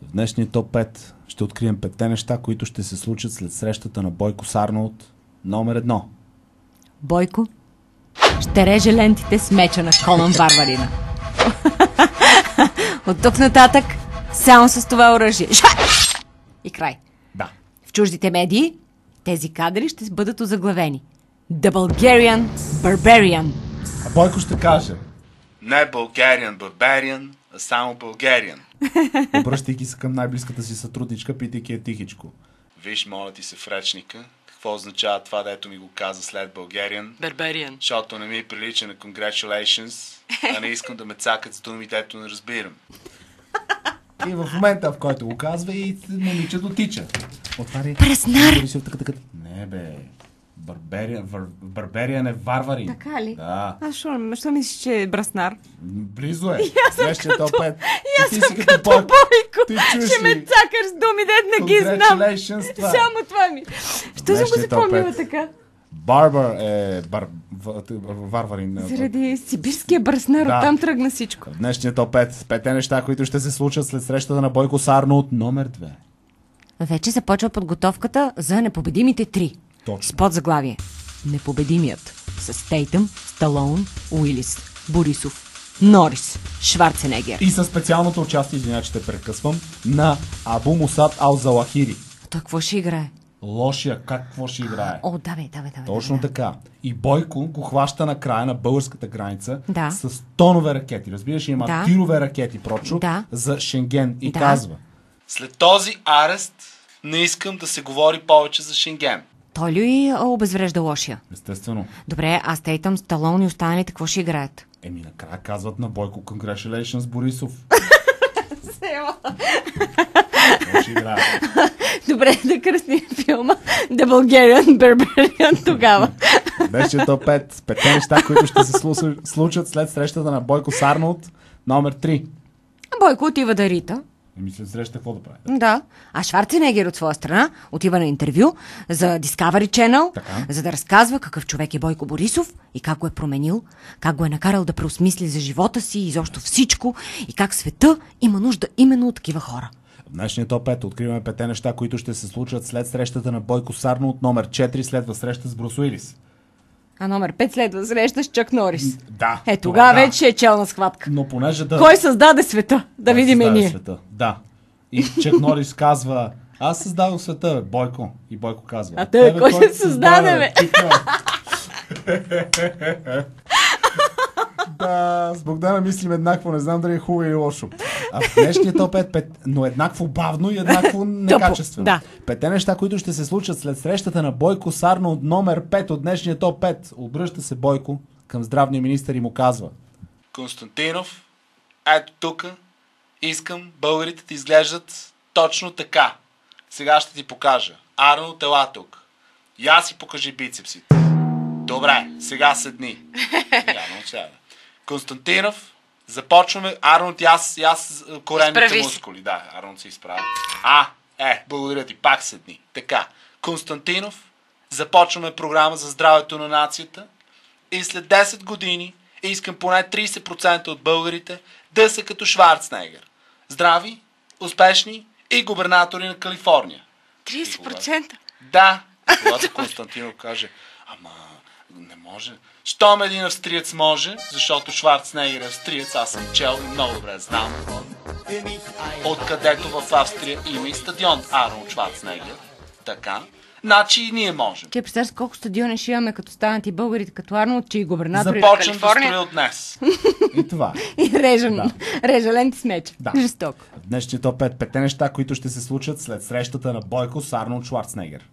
В днешния топ 5 ще открием 5 неща, които ще се случат след срещата на Бойко с Арнолд номер 1. Бойко ще реже лентите с меча на Конан Варварина. От тук нататък само с това оръжие. И край. Да. В чуждите медии тези кадри ще бъдат озаглавени. The Bulgarian Barbarian. А Бойко ще каже: не Bulgarian Barbarian, а само Bulgarian. обръщайки се към най-близката си сътрудничка, питайки я тихичко: Виж, моля ти се в речника, какво означава това, дето ми го каза след Bulgarian? Barbarian. Защото не ми прилича на congratulations, а не искам да ме цакат с думи, дето не разбирам. И в момента, в който го казва, и момичето тича. Отваря. Браснар! Не бе. Барбериан е варварин. Така ли? Да. А що мислиш, че е браснар? Близо е. Днешния топ 5. И аз съм като Бойко. Ти чуеш Ще ме ли? цакаш с думи, дед не ги знам. Congratulations, това. Само това ми. Що съм го Днешния топ запомнила 5. така? Барбар е варварин. Заради сибирския браснар, Да. оттам тръгна всичко. Днешния топ 5. 5 неща, които ще се случат след срещата на Бойко с Арнолд номер 2. Вече започва подготовката за непобедимите 3. Точно. С подзаглавие: Непобедимият. С Тейтъм, Сталоун, Уилис, Борисов, Норис, Шварценегер. И със специалното участие, извиня, че те прекъсвам, на Абу Мусад Ал-Залахири. Той какво ще играе? Лошия, какво ще играе? О, давай. Точно така. И Бойко го хваща на края на българската граница Да. с тонове ракети. Разбираш, има Да. тирове ракети, прочо, Да. за Шенген. И Да. казва: След този арест не искам да се говори повече за Шенген. Той ли обезврежда лошия? естествено. Добре, аз Тейтъм, Сталоун и останалите какво ще играят? Накрая казват на Бойко: Congratulations, Борисов. Какво ще играе? Добре, да кръстим филма The Bulgarian Barbarian тогава. Днешния топ 5. 5 неща, които ще се случат след срещата на Бойко с Арнолд номер 3. Бойко отива да рита. След среща какво да прави? Да. А Шварценегер от своя страна отива на интервю за Discovery Channel, Така. за да разказва какъв човек е Бойко Борисов и как го е променил, как го е накарал да преосмисли за живота си и изобщо всичко и как света има нужда именно от такива хора. В днешния топ 5 откриваме 5 неща, които ще се случат след срещата на Бойко с Арнолд номер 4, следва среща с Брус Уилис. А номер 5 следва среща с Чак Норис. Да. Тогава да. вече е челна схватка. Но понеже да... Кой създаде света? Да Кой видим и създаде ние. света? Да. И Чак Норис казва: аз създадох света, бе, Бойко. И Бойко казва: А тебе кой ще създаде, бе? Да, с Богдана мислим еднакво, не знам дали е хубаво или лошо. А в днешния топ 5, но еднакво бавно и еднакво некачествено. Да. 5 неща, които ще се случат след срещата на Бойко с Арнолд номер 5 от днешния топ 5. Обръща се Бойко към здравния министър и му казва: Константинов, ето тук искам българите да изглеждат точно така. Сега ще ти покажа. Арнолд, ела тук. Я си покажи бицепсите. Добре, сега седни. Константинов, започваме. Арнолд, аз коренните Изправи се. мускули. Да, Арнолд се изправи. Благодаря ти, пак седни. Така, Константинов, започваме програма за здравето на нацията и след 10 години искам поне 30% от българите да са като Шварценегер. Здрави, успешни и губернатори на Калифорния. 30%? Да. Когато Константинов каже: ама не може. Щом един австриец може, защото Шварценегер е австриец, аз съм чел и много добре знам. Откъдето в Австрия има и стадион Арнолд Шварценегер. Така. Значи и ние можем. Ти представяш колко стадиони ще имаме, като станат и българите като Арнолд, че и губернатори Започвам на да Калифорния. строя от днес. и това. И режа ленти с меч. Да. Жестоко. В днешния топ 5 5 неща, които ще се случат след срещата на Бойко с Арнолд Шварценегер.